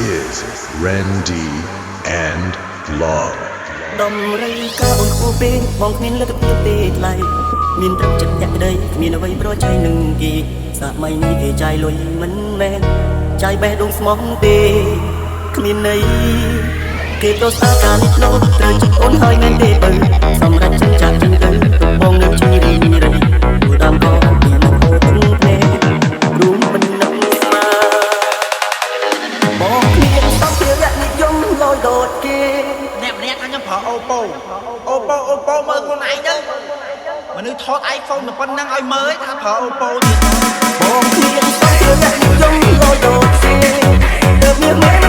is Randy and Vlog ដំរីក៏អូនគូពេកបងគ្មានលទ្ធភាពទេថ្លៃមានត្រឹមចិត្តអ្នកក្តីគ្មានអ្វីប្រឆាំងនឹងគេសម័យនេះគេចាយលុយមិនមែនចាយបេះដូងស្មោះទេគ្មានន័យគេប្រសាការនេះលោត្រូវចិត្តអូនហើយមែនទេបើសម្រាប់ចិនចាក់ចិនទៅបងនឹងជួយរីរៃព្រោះដើមក៏ពីមកអូនទេរួមមិននឹងស្មាបងគ្មានសំភារៈនិយមលយដូតគេអ្នកម្នាក់ថាខ្ញុំប្រើអូប៉ូមើលខ្លួនឯងទៅមនុស្សថត iPhone តែប៉ុណ្្នឹងឲ្យមើលថាប្រើអូប៉ូទៀតបងគ្មានសំភារៈនិយមលយដូតគេទើបមាន